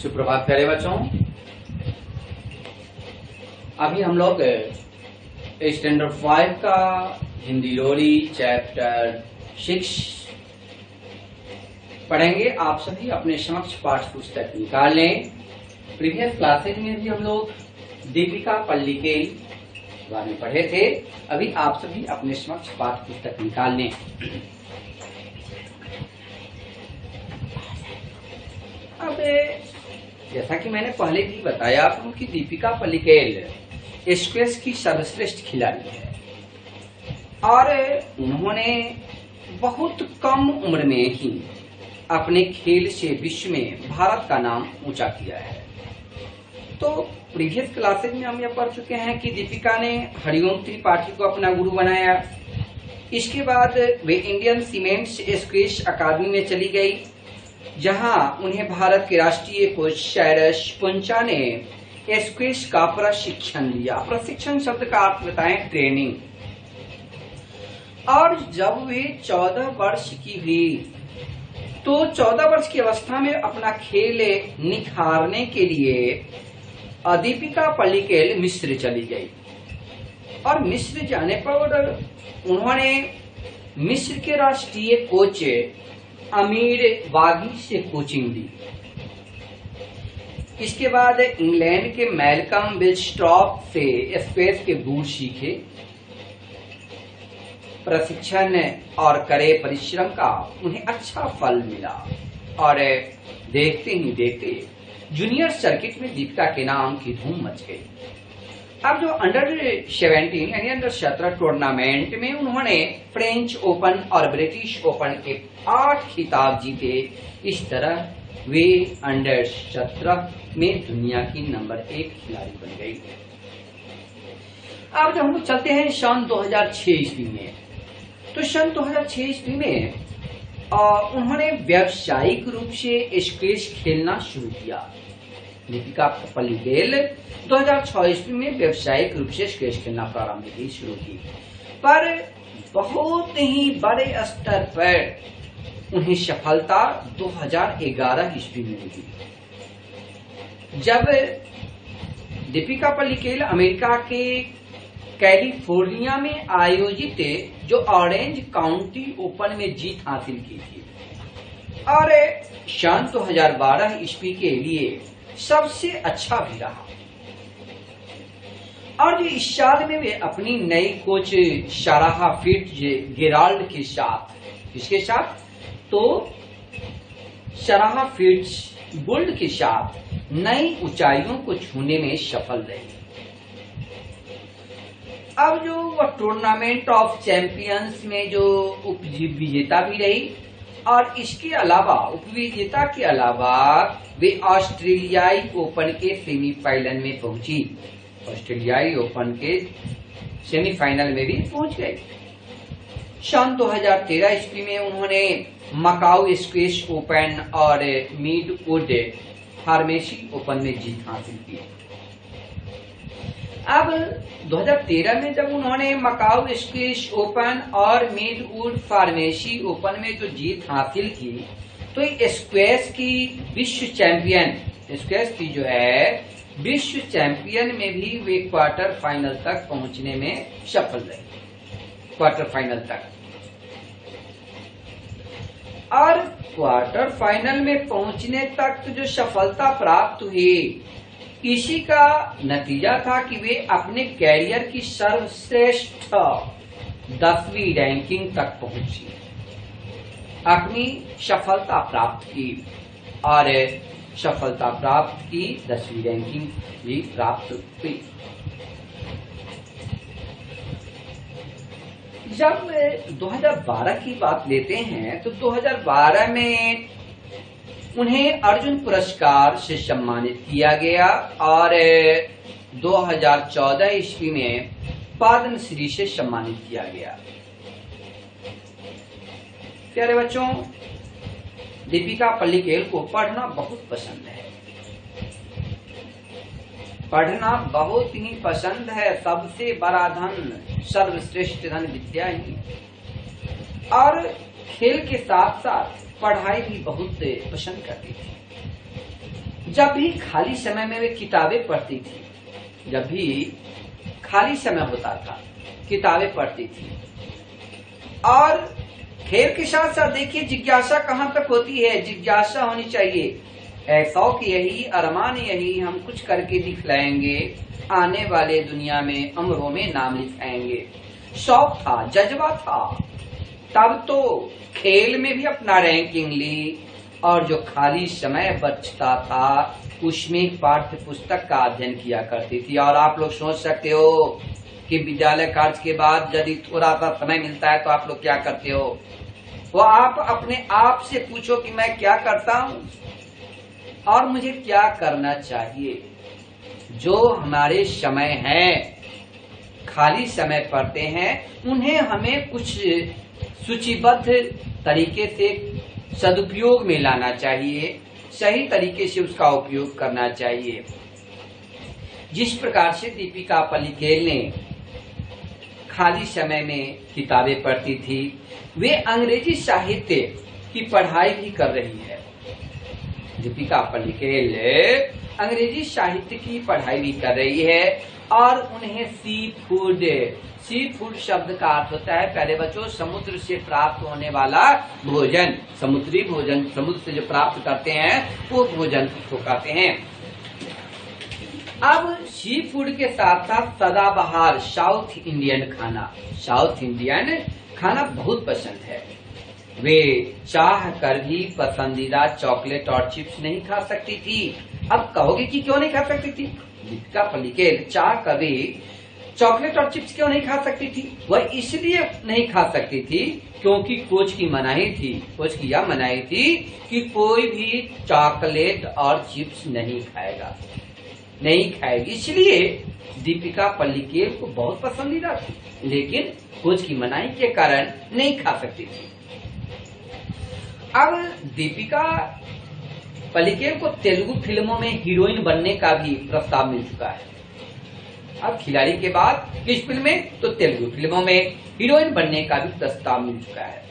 सुप्रभात प्यारे बच्चों। अभी हम लोग स्टैंडर्ड 5 का हिंदी लोरी चैप्टर 6 पढ़ेंगे। आप सभी अपने समक्ष पाठ्य पुस्तक निकाल लें। प्रीवियस क्लासेज में भी हम लोग दीपिका पल्लिकेल बारे में पढ़े थे। अभी आप सभी अपने समक्ष पाठ्य पुस्तक निकाल लें। अब जैसा कि मैंने पहले भी बताया आपको कि दीपिका पल्लिकेल स्क्वैश की सर्वश्रेष्ठ खिलाड़ी है और उन्होंने बहुत कम उम्र में ही अपने खेल से विश्व में भारत का नाम ऊंचा किया है। तो प्रीवियस क्लासेज में हम यह पढ़ चुके हैं कि दीपिका ने हरिओम त्रिपाठी को अपना गुरु बनाया। इसके बाद वे इंडियन सीमेंट्स स्क्वैश अकादमी में चली गई, जहां उन्हें भारत के राष्ट्रीय कोच साइरस पुंचा ने स्क्वैश का प्रशिक्षण लिया। प्रशिक्षण शब्द का अर्थ बताएं ट्रेनिंग। और जब वे 14 वर्ष की हुई तो 14 वर्ष की अवस्था में अपना खेल निखारने के लिए दीपिका पल्लिकेल मिस्र चली गई और मिस्र जाने पर उन्होंने मिस्र के राष्ट्रीय कोच अमीर वागी से कोचिंग दी। इसके बाद इंग्लैंड के मैलकम विलस्ट्रॉप से स्क्वैश के गुर सीखे। प्रशिक्षण और कड़े परिश्रम का उन्हें अच्छा फल मिला और देखते ही देखते जूनियर सर्किट में दीपिका के नाम की धूम मच गई। अब जो अंडर 17 यानी अंडर 17 टूर्नामेंट में उन्होंने फ्रेंच ओपन और ब्रिटिश ओपन के 8 खिताब जीते। इस तरह वे अंडर 17 में दुनिया की नंबर 1 खिलाड़ी बन गई। अब जब हम लोग चलते हैं सन 2006 ईस्वी में, तो सन 2006 ईस्वी में उन्होंने व्यावसायिक रूप से स्क्वैश खेलना शुरू किया। दीपिका पल्लिकेल 2006 ईस्वी में व्यावसायिक रूप से स्क्वैश खेलना प्रारंभ की शुरू की, पर बहुत ही बड़े स्तर पर उन्हें सफलता 2011 ईस्वी में मिली, जब दीपिका पल्लिकेल अमेरिका के कैलिफोर्निया में आयोजित जो ऑरेंज काउंटी ओपन में जीत हासिल की थी और सन 2012 ईस्वी के लिए सबसे अच्छा भी रहा। और इस साल में वे अपनी नई कोच शाराह फिट्जगेराल्ड के साथ, इसके साथ तो शाराह फिट्जगेराल्ड के साथ नई ऊंचाइयों को छूने में सफल रही। अब जो वह टूर्नामेंट ऑफ चैंपियंस में जो उप विजेता भी रही और इसके अलावा उपविजेता के अलावा वे ऑस्ट्रेलियाई ओपन के सेमीफाइनल में पहुंची। ऑस्ट्रेलियाई ओपन के सेमीफाइनल में भी पहुंच गए। सन 2013 ईस्वी में उन्होंने मकाऊ स्क्वैश ओपन और मीडवुड फार्मेसी ओपन में जीत हासिल की। अब 2013 में जब उन्होंने मकाऊ स्क्वैश ओपन और मीडवुड फार्मेसी ओपन में जो जीत हासिल की, तो स्क्वैश की विश्व चैंपियन, स्क्वैश की जो है विश्व चैंपियन में भी वे क्वार्टर फाइनल तक पहुंचने में सफल रहे। क्वार्टर फाइनल तक, और क्वार्टर फाइनल में पहुंचने तक जो सफलता प्राप्त हुई, इसी का नतीजा था कि वे अपने कैरियर की सर्वश्रेष्ठ 10वीं रैंकिंग तक पहुंची, अपनी सफलता प्राप्त की और सफलता प्राप्त की 10वीं रैंकिंग भी प्राप्त हुई। जब 2012 की बात लेते हैं तो 2012 में उन्हें अर्जुन पुरस्कार से सम्मानित किया गया और 2014 ईस्वी में पद्मश्री से सम्मानित किया गया। प्यारे बच्चों, दीपिका पल्लिकेल को पढ़ना बहुत पसंद है। पढ़ना बहुत ही पसंद है। सबसे बड़ा धन, सर्वश्रेष्ठ धन विद्या ही। और खेल के साथ साथ पढ़ाई भी बहुत पसंद करती थी। जब भी खाली समय में वे किताबें पढ़ती थी, जब भी खाली समय होता था किताबें पढ़ती थी। और खेल के साथ साथ देखिए जिज्ञासा कहाँ तक होती है, जिज्ञासा होनी चाहिए। शौक यही, अरमान यही, हम कुछ करके दिखलाएंगे, आने वाले दुनिया में अमरों में नाम लिखाएंगे। शौक था, जज्बा था, तब तो खेल में भी अपना रैंकिंग ली, और जो खाली समय बचता था उसमें पाठ्य पुस्तक का अध्ययन किया करती थी। और आप लोग सोच सकते हो कि विद्यालय कार्य के बाद यदि थोड़ा सा समय मिलता है तो आप लोग क्या करते हो। वो आप अपने आप से पूछो कि मैं क्या करता हूँ और मुझे क्या करना चाहिए। जो हमारे समय है, खाली समय पड़ते हैं, उन्हें हमें कुछ सूचीबद्ध तरीके से सदुपयोग में लाना चाहिए, सही तरीके से उसका उपयोग करना चाहिए। जिस प्रकार से दीपिका पल्लिकेल ने खाली समय में किताबें पढ़ती थी, वे अंग्रेजी साहित्य की पढ़ाई भी कर रही है। दीपिका पल्लिकेल अंग्रेजी साहित्य की पढ़ाई भी कर रही है और उन्हें सी फूड शब्द का अर्थ होता है, प्यारे बच्चों, समुद्र से प्राप्त होने वाला भोजन, समुद्री भोजन, समुद्र से जो प्राप्त करते हैं वो भोजन को कहते हैं। अब सी फूड के साथ साथ सदाबहार साउथ इंडियन खाना बहुत पसंद है। वे चाह कर भी पसंदीदा चॉकलेट और चिप्स नहीं खा सकती थी। अब कहोगे कि क्यों नहीं खा सकती थी? दीपिका पल्लिकेल चाह कर भी चॉकलेट और चिप्स क्यों नहीं खा सकती थी? वह इसलिए नहीं खा सकती थी क्योंकि कोच की मनाही थी। कोच की यह मनाही थी कि कोई भी चॉकलेट और चिप्स नहीं खाएगी। इसलिए दीपिका पल्लिकेल को बहुत पसंदीदा थी, लेकिन कोच की मनाही के कारण नहीं खा सकती थी। अब दीपिका पल्लिकेल को तेलुगु फिल्मों में हीरोइन बनने का भी प्रस्ताव मिल चुका है। अब खिलाड़ी के बाद किस फिल्म में, तो तेलुगु फिल्मों में हीरोइन बनने का भी प्रस्ताव मिल चुका है।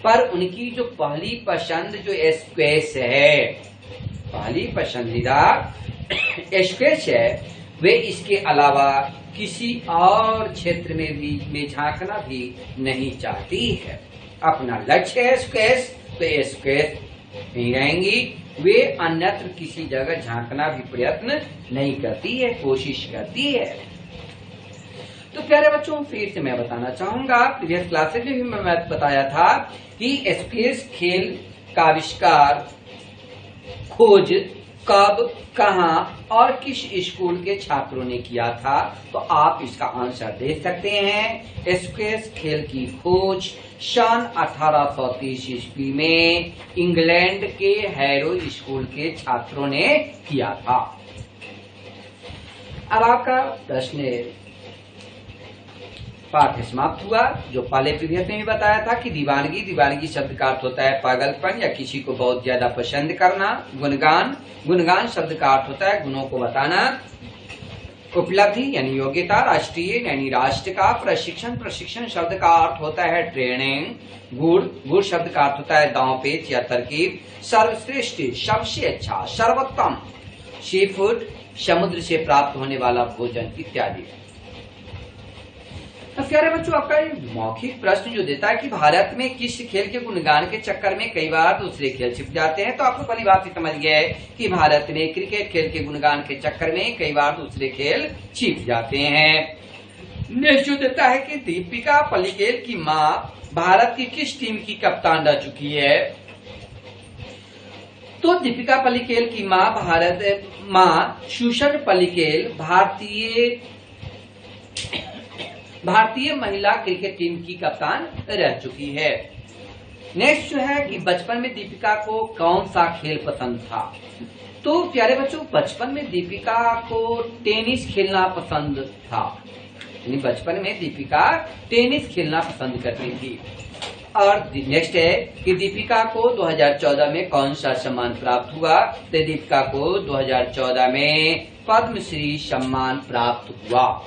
पर उनकी जो पहली पसंद जो स्क्वैश है, पहली पसंदीदा स्क्वैश है, वे इसके अलावा किसी और क्षेत्र में झांकना भी नहीं चाहती है। अपना लक्ष्य है स्क्वैश, तो स्क्वैश नहीं रहेंगी। वे अन्यत्र किसी जगह झांकना भी प्रयत्न नहीं करती है, कोशिश करती है। तो प्यारे बच्चों, फिर से मैं बताना चाहूंगा, प्रीवियस क्लासेज में भी मैं बताया था कि स्पेस खेल का आविष्कार, खोज कब, कहां और किस स्कूल के छात्रों ने किया था। तो आप इसका आंसर दे सकते हैं। स्क्वैश खेल की खोज सन 1830 ईस्वी में इंग्लैंड के हैरो स्कूल के छात्रों ने किया था। अब आपका प्रश्न पाठ समाप्त हुआ। जो पहले पीरियड में भी बताया था कि दीवानगी शब्द का अर्थ होता है पागलपन या किसी को बहुत ज्यादा पसंद करना। गुणगान शब्द का अर्थ होता है गुणों को बताना। उपलब्धि यानी योग्यता। राष्ट्रीय यानी राष्ट्र का। प्रशिक्षण शब्द का अर्थ होता है ट्रेनिंग। गुड़ शब्द का अर्थ होता है दांव पेच या तरकीब। सर्वश्रेष्ठ सबसे अच्छा, सर्वोत्तम। सी फूड समुद्र से प्राप्त होने वाला भोजन इत्यादि। तो प्यारे बच्चों, आपका मौखिक प्रश्न जो देता है कि भारत में किस खेल के गुणगान के चक्कर में कई बार दूसरे खेल छिप जाते हैं, तो आप लोग पहली बात ही समझ गए कि भारत में क्रिकेट खेल के गुणगान के चक्कर में कई बार दूसरे खेल छिप जाते हैं। नेक्स्ट जो देता है कि दीपिका पल्लिकेल की मां भारत की किस टीम की कप्तान रह चुकी है। तो दीपिका पल्लिकेल की मां सुषन पल्लिकेल भारतीय महिला क्रिकेट टीम की कप्तान रह चुकी है। नेक्स्ट जो है कि बचपन में दीपिका को कौन सा खेल पसंद था। तो प्यारे बच्चों, बचपन में दीपिका को टेनिस खेलना पसंद था। बचपन में दीपिका टेनिस खेलना पसंद करती थी। और नेक्स्ट है कि दीपिका को 2014 में कौन सा सम्मान प्राप्त हुआ। तो दीपिका को 2014 में पद्मश्री सम्मान प्राप्त हुआ।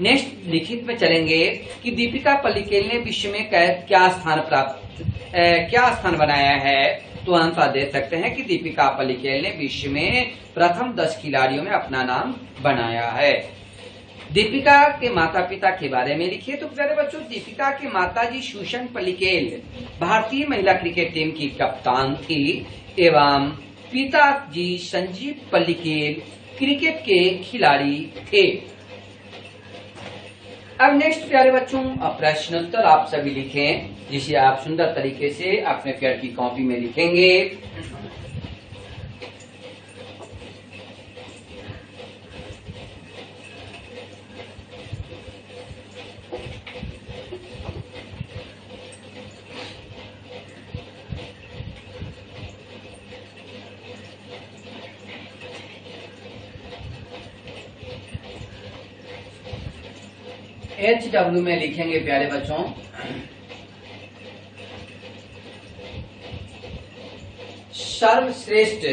नेक्स्ट लिखित में चलेंगे कि दीपिका पल्लिकेल ने विश्व में क्या स्थान बनाया है। तो आंसर दे सकते हैं कि दीपिका पल्लिकेल ने विश्व में प्रथम 10 खिलाड़ियों में अपना नाम बनाया है। दीपिका के माता पिता के बारे में लिखिए। तो प्यारे बच्चों, दीपिका के माताजी सुषन पल्लिकेल भारतीय महिला क्रिकेट टीम की कप्तान थी एवं पिताजी संजीव पल्लिकेल क्रिकेट के खिलाड़ी थे। अब नेक्स्ट प्यारे बच्चों, प्रश्नोत्तर आप सभी लिखें, जिसे आप सुंदर तरीके से अपने फेयर की कॉपी में लिखेंगे। HW में लिखेंगे प्यारे बच्चों सर्वश्रेष्ठ,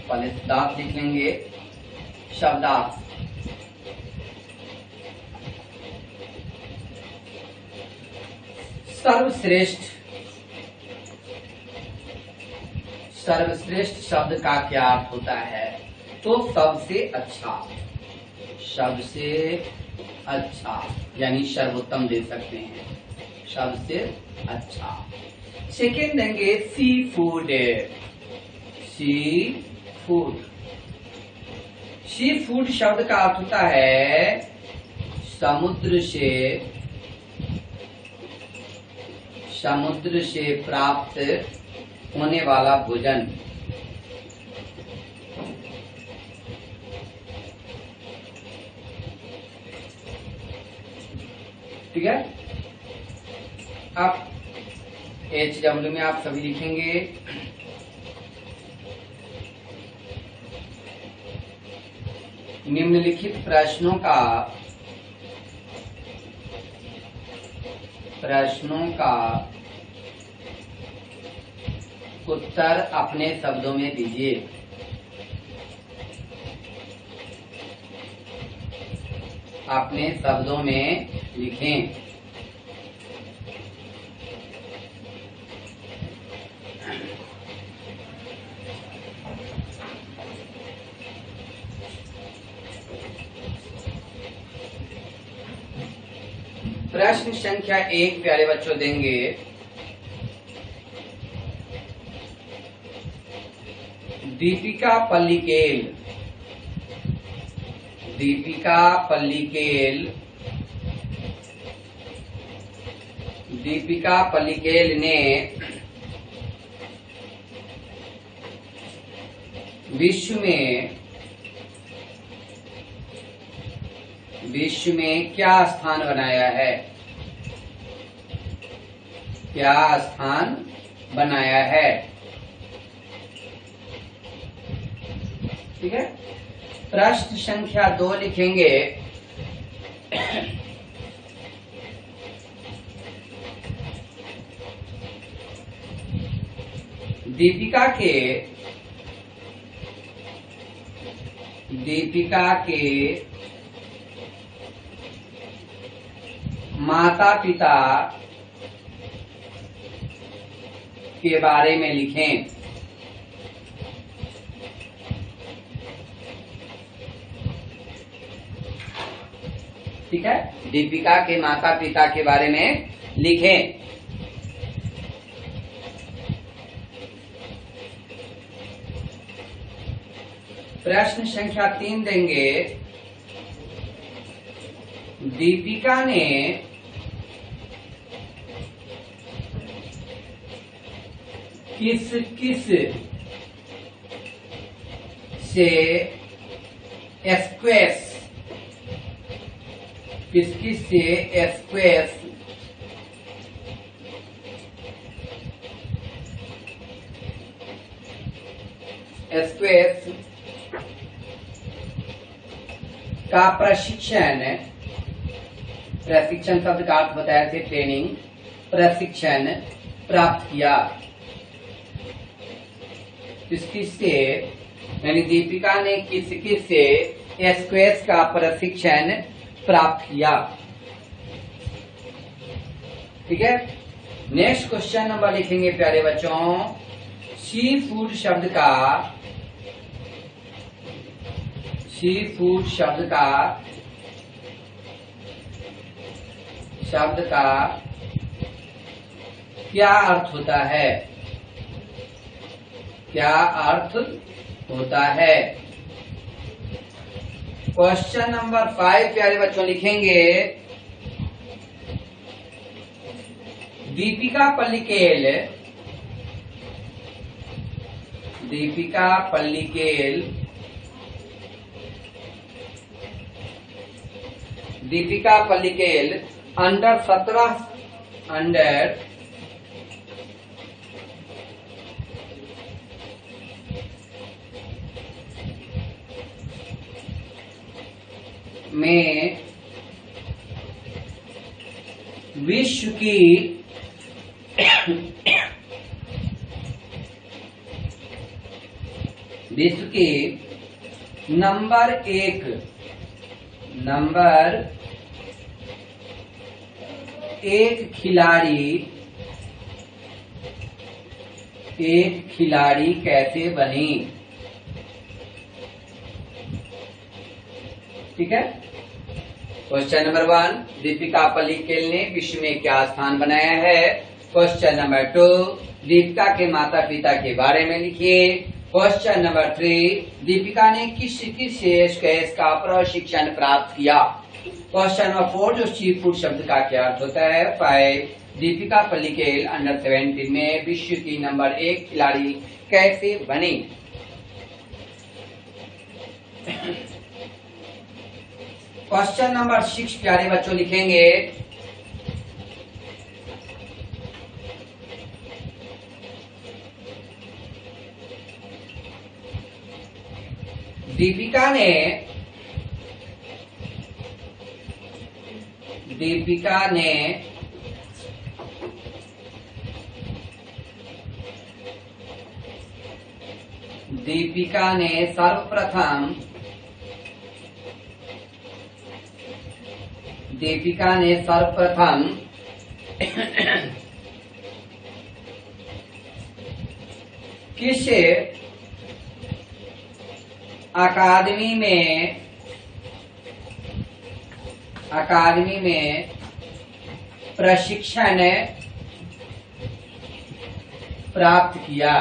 पहले शब्दार्थ लिख लेंगे, शब्दार्थ सर्वश्रेष्ठ। सर्वश्रेष्ठ शब्द का क्या अर्थ होता है? तो सबसे अच्छा, सबसे अच्छा यानी सर्वोत्तम दे सकते हैं, सबसे अच्छा। सेकेंड देंगे sea food, sea food. Sea food शब्द का अर्थ होता है समुद्र से प्राप्त होने वाला भोजन। ठीक है। अब HW में आप सभी लिखेंगे निम्नलिखित प्रश्नों का उत्तर अपने शब्दों में दीजिए। अपने शब्दों में लिखें। प्रश्न संख्या 1 प्यारे बच्चों देंगे दीपिका पल्लिकेल ने विश्व में क्या स्थान बनाया है? क्या स्थान बनाया है? ठीक है। प्रश्न संख्या 2 लिखेंगे दीपिका के माता पिता के बारे में लिखें। ठीक है, दीपिका के माता पिता के बारे में लिखें। प्रश्न संख्या 3 देंगे दीपिका ने किस से स्क्वैश का प्रशिक्षण शब्द का अर्थ बताया थे ट्रेनिंग, प्रशिक्षण प्राप्त किया। किससे यानी दीपिका ने किस से स्क्वैश का प्रशिक्षण प्राप्त किया। ठीक है। नेक्स्ट क्वेश्चन नंबर लिखेंगे प्यारे बच्चों सी फूड शब्द का क्या अर्थ होता है? क्या अर्थ होता है? क्वेश्चन नंबर 5 प्यारे बच्चों लिखेंगे, दीपिका पल्लिकेल अंडर 17 में विश्व की नंबर एक खिलाड़ी कैसे बनी? ठीक है। क्वेश्चन नंबर 1, दीपिका पल्लिकेल ने विश्व में क्या स्थान बनाया है? क्वेश्चन नंबर 2, दीपिका के माता पिता के बारे में लिखिए। क्वेश्चन नंबर 3, दीपिका ने किस स्क्वैश का प्रशिक्षण प्राप्त किया? क्वेश्चन नंबर 4, जो सी फूड शब्द का क्या अर्थ होता है? 5, दीपिका पल्लिकेल अंडर 17 में विश्व की नंबर 1 खिलाड़ी कैसे बनी? क्वेश्चन नंबर 6 प्यारे बच्चों लिखेंगे, दीपिका ने सर्वप्रथम किस अकादमी में प्रशिक्षण प्राप्त किया?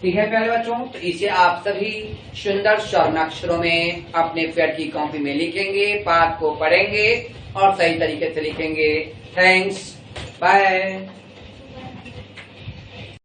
ठीक है प्यारे बच्चों, तो इसे आप सभी सुंदर स्वर्णाक्षरों में अपने पेड़ की कॉपी में लिखेंगे, पाठ को पढ़ेंगे और सही तरीके से लिखेंगे। Thanks, bye.